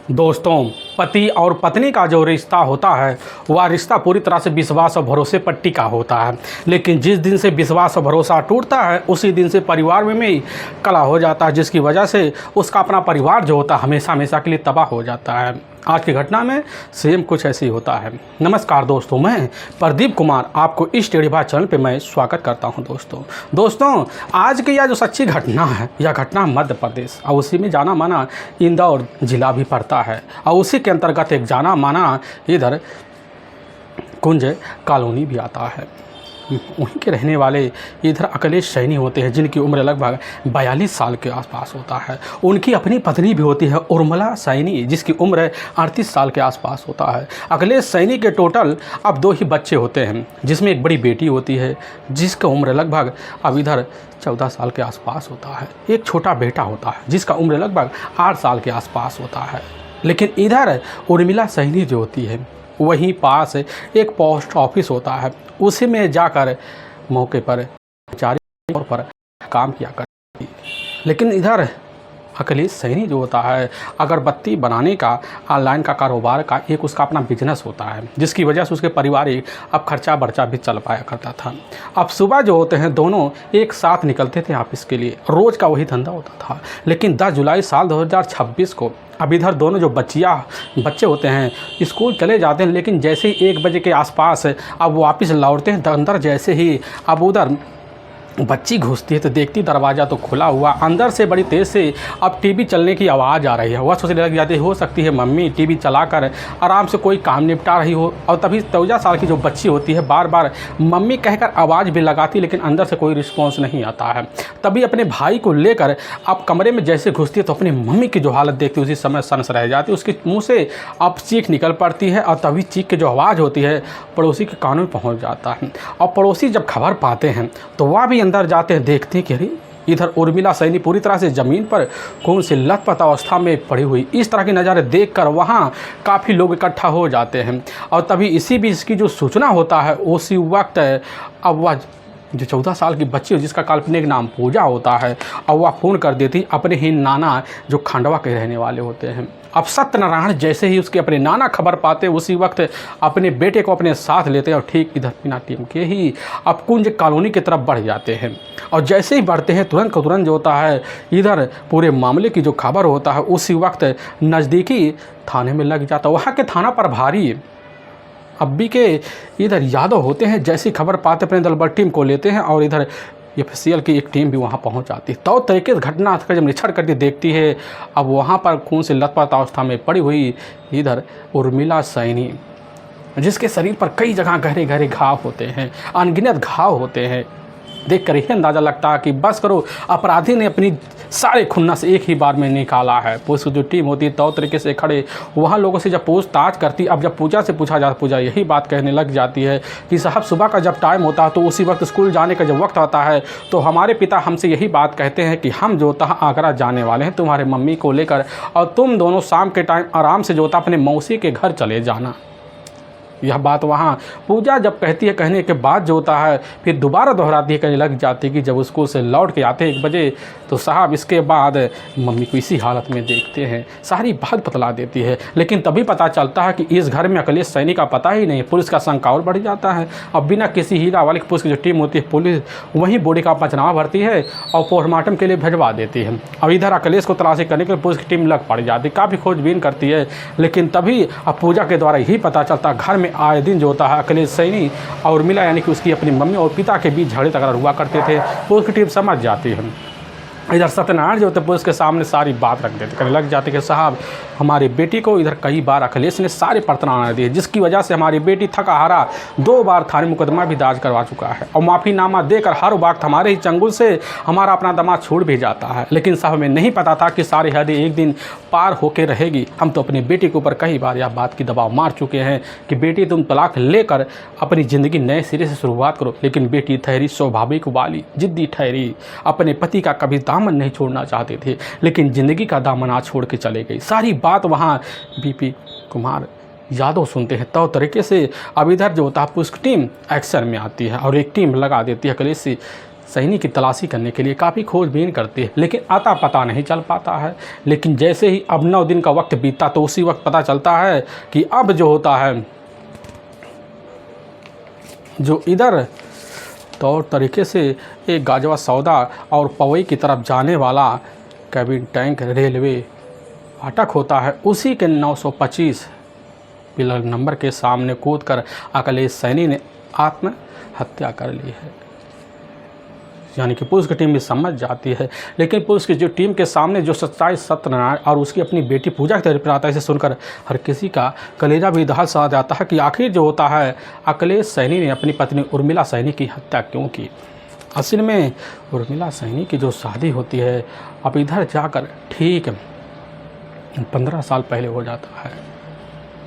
दोस्तों, पति और पत्नी का जो रिश्ता होता है वह रिश्ता पूरी तरह से विश्वास और भरोसे पर टिका होता है। लेकिन जिस दिन से विश्वास और भरोसा टूटता है उसी दिन से परिवार में ही कलह हो जाता है, जिसकी वजह से उसका अपना परिवार जो होता है हमेशा हमेशा के लिए तबाह हो जाता है। आज की घटना में सेम कुछ ऐसे ही होता है। नमस्कार दोस्तों, मैं प्रदीप कुमार आपको इस टेढ़ीभा चैनल पे मैं स्वागत करता हूं। दोस्तों आज की यह जो सच्ची घटना है, यह घटना मध्य प्रदेश और उसी में जाना माना इंदौर जिला भी पड़ता है और उसी के अंतर्गत एक जाना माना इधर कुंज कॉलोनी भी आता है। वहीं के रहने वाले इधर अखिलेश सैनी होते हैं, जिनकी उम्र लगभग 42 साल के आसपास होता है। उनकी अपनी पत्नी भी होती है उर्मिला सैनी, जिसकी उम्र 38 साल के आसपास होता है। अखिलेश सैनी के टोटल अब 2 ही बच्चे होते हैं, जिसमें एक बड़ी बेटी होती है जिसका उम्र लगभग अब इधर 14 साल के आसपास होता है। एक छोटा बेटा होता है जिसका उम्र लगभग 8 साल के आसपास होता है। लेकिन इधर उर्मिला सैनी जो होती है वहीं पास एक पोस्ट ऑफिस होता है, उसी में जाकर मौके पर कर्मचारी तौर पर काम किया करती। लेकिन इधर अखिलेश सैनी जो होता है अगरबत्ती बनाने का ऑनलाइन का कारोबार का एक उसका अपना बिजनेस होता है, जिसकी वजह से उसके पारिवारिक अब खर्चा बर्चा भी चल पाया करता था। अब सुबह जो होते हैं दोनों एक साथ निकलते थे ऑफिस के लिए, रोज़ का वही धंधा होता था। लेकिन 10 जुलाई साल 2026 को अब इधर दोनों जो बच्चे होते हैं स्कूल चले जाते हैं, लेकिन जैसे ही 1 बजे के आसपास अब वापस लौटते हैं अंदर, जैसे ही अब उधर बच्ची घुसती है तो देखती दरवाज़ा तो खुला हुआ, अंदर से बड़ी तेज़ से अब टीवी चलने की आवाज़ आ रही है। वह सोचने लग जाती हो सकती है मम्मी टीवी चलाकर आराम से कोई काम निपटा रही हो, और तभी 14 साल की जो बच्ची होती है बार बार मम्मी कहकर आवाज़ भी लगाती, लेकिन अंदर से कोई रिस्पॉन्स नहीं आता है। तभी अपने भाई को लेकर अब कमरे में जैसे घुसती है तो अपनी मम्मी की जो हालत देखती उसी समय सनस रह जाती, उसके मुँह से अब चीख निकल पड़ती है और तभी चीख की जो आवाज़ होती है पड़ोसी के कानों में पहुँच जाता है। और पड़ोसी जब खबर पाते हैं तो वह भी अंदर जाते हैं, देखते हैं कि अरे इधर उर्मिला सैनी पूरी तरह से ज़मीन पर खून से लथपथ अवस्था में पड़ी हुई। इस तरह के नज़ारे देखकर वहाँ काफ़ी लोग इकट्ठा हो जाते हैं और तभी इसी बीच इसकी जो सूचना होता है उसी वक्त अब वह जो 14 साल की बच्ची है जिसका काल्पनिक नाम पूजा होता है, और वह फ़ोन कर देती अपने ही नाना जो खंडवा के रहने वाले होते हैं। अब सत्यनारायण जैसे ही उसके अपने नाना खबर पाते उसी वक्त अपने बेटे को अपने साथ लेते हैं और ठीक इधर बिना टीम के ही अब कुंज कॉलोनी की तरफ बढ़ जाते हैं। और जैसे ही बढ़ते हैं तुरंत जो होता है इधर पूरे मामले की जो खबर होता है उसी वक्त नज़दीकी थाने में लग जाता है। वहाँ के थाना प्रभारी अब्बी के इधर यादव होते हैं, जैसी खबर पाते अपने दल बल टीम को लेते हैं और इधर एफसीएल की एक टीम भी वहां पहुंच जाती है। तो तरीके से घटना का जब निरीक्षण करके देखती है अब वहां पर खून से लथपथ अवस्था में पड़ी हुई इधर उर्मिला सैनी, जिसके शरीर पर कई जगह गहरे गहरे घाव होते हैं, अनगिनत घाव होते हैं। देख कर ही अंदाज़ा लगता है कि बस करो अपराधी ने अपनी सारे खुन्नस एक ही बार में निकाला है। पुलिस की जो टीम होती है तो तरीके से खड़े वहाँ लोगों से जब पूछताछ करती, अब जब पूजा से पूछा जाता पूजा यही बात कहने लग जाती है कि साहब सुबह का जब टाइम होता है तो उसी वक्त स्कूल जाने का जब वक्त आता है तो हमारे पिता हमसे यही बात कहते हैं कि हम जो होता आगरा जाने वाले हैं तुम्हारे मम्मी को लेकर, और तुम दोनों शाम के टाइम आराम से जो होता अपने मौसी के घर चले जाना। यह बात वहाँ पूजा जब कहती है, कहने के बाद जो होता है फिर दोबारा दोहराती है, कहने लग जाती है कि जब स्कूल से लौट के आते 1 बजे तो साहब इसके बाद मम्मी को इसी हालत में देखते हैं। सारी बात बतला देती है, लेकिन तभी पता चलता है कि इस घर में अखिलेश सैनी का पता ही नहीं। पुलिस का शंका और बढ़ जाता है। अब बिना किसी हीरा वाली पुलिस की जो टीम होती है पुलिस वहीं बॉडी का पंचनामा भरती है और पोस्टमार्टम के लिए भिजवा देती है। अब इधर अखिलेश को तलाशी करने के लिए पुलिस की टीम लग पड़ जाती है, काफ़ी खोजबीन करती है। लेकिन तभी अब पूजा के द्वारा यही पता चलता घर में आए दिन जो होता है अखिलेश सैनी और उर्मिला यानी कि उसकी अपनी मम्मी और पिता के बीच झगड़े तकरार हुआ करते थे। पुलिस की टीम समझ जाती है। इधर सत्यनारायण जो होते पुलिस के सामने सारी बात रख देते, कहने लग जाते कि साहब हमारी बेटी को इधर कई बार अखिलेश ने सारे पड़ताना दिए, जिसकी वजह से हमारी बेटी थका हारा 2 बार थाने मुकदमा भी दर्ज करवा चुका है और माफ़ीनामा देकर हर वक्त हमारे ही चंगुल से हमारा अपना दामाद छूट भी जाता है। लेकिन साहब हमें नहीं पता था कि सारी हदें एक दिन पार होकर रहेगी। हम तो अपनी बेटी के ऊपर कई बार यह बात की दबाव मार चुके हैं कि बेटी तुम तलाक लेकर अपनी ज़िंदगी नए सिरे से शुरुआत करो। लेकिन बेटी ठहरी स्वाभाविक वाली, जिद्दी ठहरी, अपने पति का कभी दामन नहीं छोड़ना चाहते थे, लेकिन ज़िंदगी का दामन आज छोड़ के चले गई। सारी बात वहाँ बीपी कुमार यादव सुनते हैं। तो तरीके से अब इधर जो होता है पुलिस की टीम एक्शन में आती है और एक टीम लगा देती है अखिलेश सैनी की तलाशी करने के लिए काफ़ी खोजबीन करती है, लेकिन अता पता नहीं चल पाता है। लेकिन जैसे ही अब 9 दिन का वक्त बीतता तो उसी वक्त पता चलता है कि अब जो होता है, जो इधर तौर तरीके से एक गाजवा सौदा और पवई की तरफ जाने वाला कैबिन टैंक रेलवे फाटक होता है, उसी के 925 पिलर नंबर के सामने कूदकर अखिलेश सैनी ने आत्महत्या कर ली है। यानी कि पुलिस की टीम भी समझ जाती है, लेकिन पुलिस की जो टीम के सामने जो सच्चाई सत्यनारायण और उसकी अपनी बेटी पूजा की तरफ आता है, इसे सुनकर हर किसी का कलेजा भी दहल सा जाता है कि आखिर जो होता है अखिलेश सैनी ने अपनी पत्नी उर्मिला सैनी की हत्या क्यों की। असल में उर्मिला सैनी की जो शादी होती है अब इधर जाकर ठीक 15 साल पहले हो जाता है।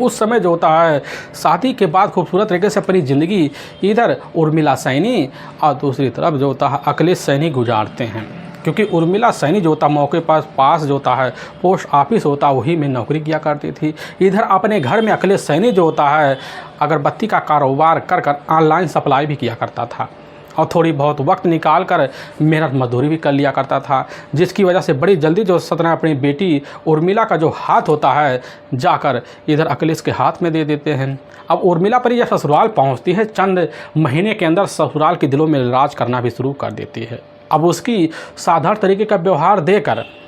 उस समय जो होता है शादी के बाद खूबसूरत तरीके से अपनी ज़िंदगी इधर उर्मिला सैनी और दूसरी तरफ जो होता है अखिलेश सैनी गुजारते हैं, क्योंकि उर्मिला सैनी जो होता मौके पास जो होता है पोस्ट ऑफिस होता वही में नौकरी किया करती थी। इधर अपने घर में अखिलेश सैनी जो होता है अगरबत्ती का कारोबार कर ऑनलाइन सप्लाई भी किया करता था और थोड़ी बहुत वक्त निकाल कर मेहनत मजदूरी भी कर लिया करता था, जिसकी वजह से बड़ी जल्दी जो सतना अपनी बेटी उर्मिला का जो हाथ होता है जाकर इधर अखिलेश के हाथ में दे देते हैं। अब उर्मिला पर यह ससुराल पहुंचती है, चंद महीने के अंदर ससुराल के दिलों में राज करना भी शुरू कर देती है। अब उसकी साधारण तरीके का व्यवहार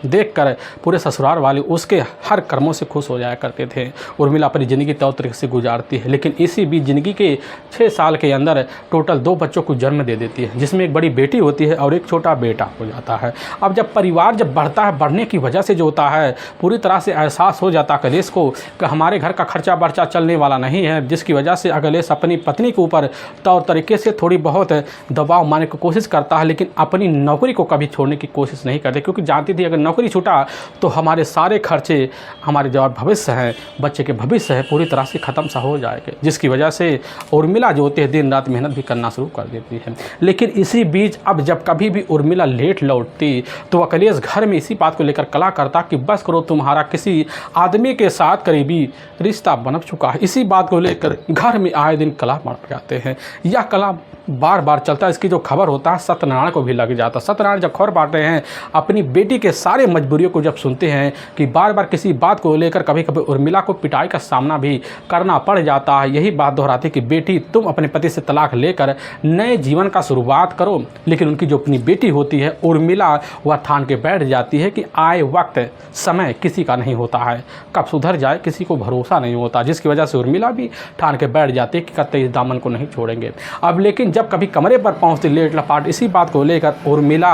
देखकर पूरे ससुराल वाले उसके हर कर्मों से खुश हो जाया करते थे। उर्मिला अपनी ज़िंदगी तौर तरीके से गुजारती है, लेकिन इसी बीच ज़िंदगी के 6 साल के अंदर टोटल 2 बच्चों को जन्म दे देती है, जिसमें एक बड़ी बेटी होती है और एक छोटा बेटा हो जाता है। अब जब परिवार जब बढ़ता है, बढ़ने की वजह से जो होता है पूरी तरह से एहसास हो जाता है अखिलेश को कि हमारे घर का खर्चा बर्चा चलने वाला नहीं है, जिसकी वजह से अखिलेश अपनी पत्नी के ऊपर तौर तरीके से थोड़ी बहुत दबाव मारने की कोशिश करता है, लेकिन अपनी नौकरी को कभी छोड़ने की कोशिश नहीं करते, क्योंकि जानती थी अगर नौकरी छूटा तो हमारे सारे खर्चे, हमारे जो भविष्य है, बच्चे के भविष्य है, पूरी तरह से ख़त्म सा हो जाएगा, जिसकी वजह से उर्मिला जो होती है दिन रात मेहनत भी करना शुरू कर देती है। लेकिन इसी बीच अब जब कभी भी उर्मिला लेट लौटती तो अखिलेश घर में इसी बात को लेकर कला करता कि बस करो, तुम्हारा किसी आदमी के साथ करीबी रिश्ता बन चुका है। इसी बात को लेकर घर में आए दिन कला बढ़ जाते हैं। यह कला बार बार चलता है, इसकी जो खबर होता है सत्यनारायण को भी लग जाता है। सत्यनारायण जब खबर पाते हैं अपनी बेटी के सारे मजबूरियों को जब सुनते हैं कि बार बार किसी बात को लेकर कभी कभी उर्मिला को पिटाई का सामना भी करना पड़ जाता है, यही बात दोहराती कि बेटी तुम अपने पति से तलाक लेकर नए जीवन का शुरुआत करो। लेकिन उनकी जो अपनी बेटी होती है उर्मिला, वह ठान के बैठ जाती है कि आए वक्त समय किसी का नहीं होता है, कब सुधर जाए किसी को भरोसा नहीं होता, जिसकी वजह से उर्मिला भी ठान के बैठ जाती है कि कतई इस दामन को नहीं छोड़ेंगे। अब लेकिन जब कभी कमरे पर पहुंचती लेट लपाट इसी बात को लेकर उर्मिला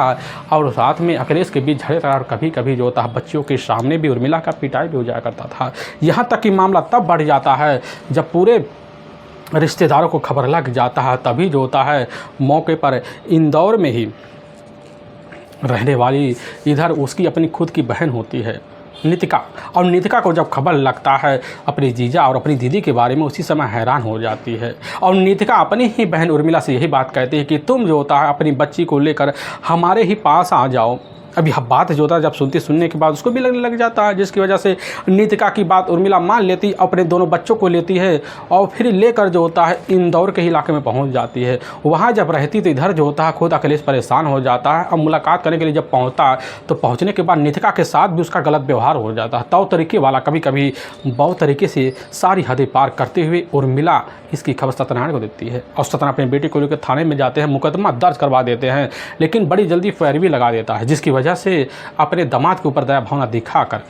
और साथ में अखिलेश के बीच झगड़ा और कभी कभी जो होता है बच्चियों के सामने भी उर्मिला का पिटाई भी हो जाया करता था। यहाँ तक कि मामला तब बढ़ जाता है जब पूरे रिश्तेदारों को खबर लग जाता है, तभी जो होता है मौके पर इंदौर में ही रहने वाली इधर उसकी अपनी खुद की बहन होती है नितिका, और नितिका को जब खबर लगता है अपनी जीजा और अपनी दीदी के बारे में, उसी समय हैरान हो जाती है। और नितिका अपनी ही बहन उर्मिला से यही बात कहती है कि तुम जो होता है अपनी बच्ची को लेकर हमारे ही पास आ जाओ। अब यह बात जो होता है जब सुनने के बाद उसको भी लगने लग जाता है, जिसकी वजह से नितिका की बात उर्मिला मान लेती, अपने दोनों बच्चों को लेती है और फिर लेकर जो होता है इंदौर के इलाके में पहुंच जाती है। वहां जब रहती तो इधर जो होता है खुद अखिलेश परेशान हो जाता है। अब मुलाकात करने के लिए जब पहुंचता तो पहुंचने के बाद नितिका के साथ भी उसका गलत व्यवहार हो जाता है, तौ तरीके वाला, कभी कभी बहुत तरीके से सारी हदें पार करते हुए उर्मिला इसकी खबर सत्यनारायण को देती है और सत्यनारायण अपने बेटे को लेकर थाने में जाते हैं, मुकदमा दर्ज करवा देते हैं, लेकिन बड़ी जल्दी पैरवी लगा देता है, जिसकी वजह से अपने दामाद के ऊपर दया भावना दिखाकर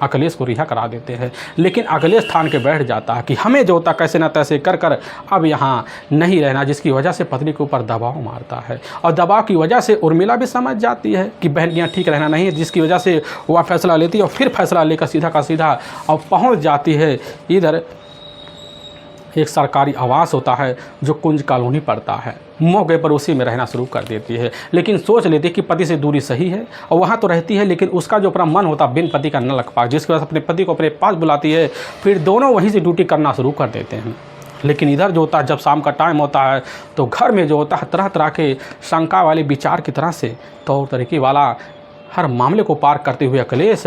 अखिलेश को रिहा करा देते हैं। लेकिन अखिलेश ठान के बैठ जाता है कि हमें जो होता कैसे न तैसे कर कर अब यहाँ नहीं रहना, जिसकी वजह से पत्नी के ऊपर दबाव मारता है और दबाव की वजह से उर्मिला भी समझ जाती है कि बहन यहाँ ठीक रहना नहीं है, जिसकी वजह से वह फैसला लेती है और फिर फैसला लेकर सीधा का सीधा और पहुँच जाती है इधर एक सरकारी आवास होता है जो कुंज कॉलोनी पड़ता है, मौके पर उसी में रहना शुरू कर देती है। लेकिन सोच लेती है कि पति से दूरी सही है और वहाँ तो रहती है, लेकिन उसका जो अपना मन होता बिन पति का न लग पाए, जिसकी वजह से अपने पति को अपने पास बुलाती है, फिर दोनों वहीं से ड्यूटी करना शुरू कर देते हैं। लेकिन इधर जो होता है जब शाम का टाइम होता है तो घर में जो होता है तरह तरह के शंका वाले विचार की तरह से तौर तरीके वाला हर मामले को पार करते हुए अखिलेश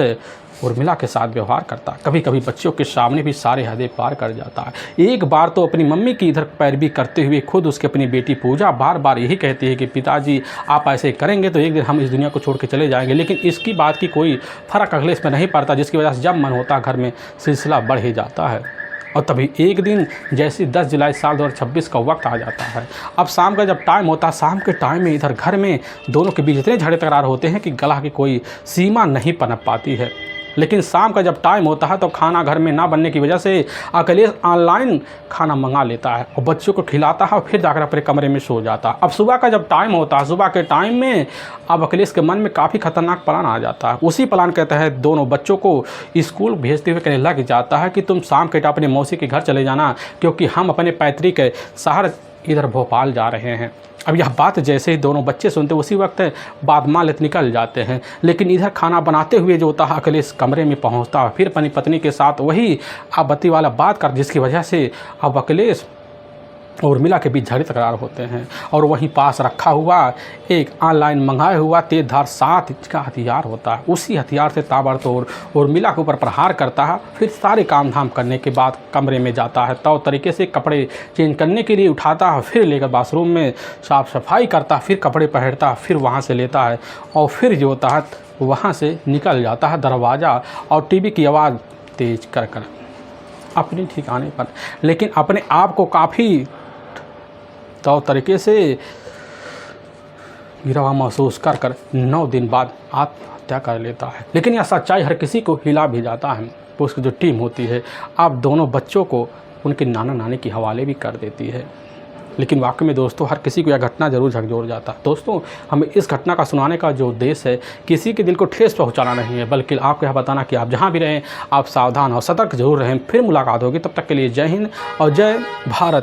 उर्मिला के साथ व्यवहार करता है। कभी कभी बच्चों के सामने भी सारे हदें पार कर जाता है। एक बार तो अपनी मम्मी की इधर पैरवी करते हुए खुद उसकी अपनी बेटी पूजा बार बार यही कहती है कि पिताजी आप ऐसे करेंगे तो एक दिन हम इस दुनिया को छोड़ के चले जाएंगे, लेकिन इसकी बात की कोई फ़र्क अखिलेश में नहीं पड़ता, जिसकी वजह से जब मन होता घर में सिलसिला बढ़ ही जाता है। और तभी एक दिन जैसे 10 जुलाई साल 2026 का वक्त आ जाता है। अब शाम का जब टाइम होता है, शाम के टाइम में इधर घर में दोनों के बीच इतने झगड़े तकरार होते हैं कि गला की कोई सीमा नहीं पनप पाती है। लेकिन शाम का जब टाइम होता है तो खाना घर में ना बनने की वजह से अखिलेश ऑनलाइन खाना मंगा लेता है और बच्चों को खिलाता है और फिर जाकर अपने कमरे में सो जाता है। अब सुबह का जब टाइम होता है, सुबह के टाइम में अब अखिलेश के मन में काफ़ी खतरनाक प्लान आ जाता है। उसी प्लान के तहत दोनों बच्चों को स्कूल भेजते हुए कहने लग जाता है कि तुम शाम के टाइम अपने मौसी के घर चले जाना, क्योंकि हम अपने पैतृक शहर इधर भोपाल जा रहे हैं। अब यह बात जैसे ही दोनों बच्चे सुनते उसी वक्त बाद मालिक निकल जाते हैं। लेकिन इधर खाना बनाते हुए जो होता है अखिलेश कमरे में पहुंचता है, फिर अपनी पत्नी के साथ वही आपत्ति वाला बात कर, जिसकी वजह से अब अखिलेश और उर्मिला के बीच झगड़े तकरार होते हैं। और वहीं पास रखा हुआ एक ऑनलाइन मंगाया हुआ तेजधार 7 इंच का हथियार होता है, उसी हथियार से ताबड़तोड़ उर्मिला के ऊपर प्रहार करता है। फिर सारे काम धाम करने के बाद कमरे में जाता है, तो तरीके से कपड़े चेंज करने के लिए उठाता है, फिर लेकर बाथरूम में साफ़ सफाई करता है, फिर कपड़े पहनता है, फिर वहाँ से लेता है और फिर जो होता है वहाँ से निकल जाता है दरवाज़ा और टीवी की आवाज़ तेज कर अपने ठिकाने पर। लेकिन अपने आप को काफ़ी तो तरीके से गिरा हुआ महसूस कर 9 दिन बाद आत्महत्या कर लेता है। लेकिन यह सच्चाई हर किसी को हिला भी जाता है। तो उसकी जो टीम होती है अब दोनों बच्चों को उनके नाना नानी के हवाले भी कर देती है। लेकिन वाकई में दोस्तों हर किसी को यह घटना ज़रूर झकझोर जाता है। दोस्तों हमें इस घटना का सुनाने का जो उद्देश्य है किसी के दिल को ठेस पहुंचाना नहीं है, बल्कि आपको यह बताना कि आप जहां भी रहें आप सावधान और सतर्क जरूर रहें। फिर मुलाकात होगी, तब तक के लिए जय हिंद और जय भारत।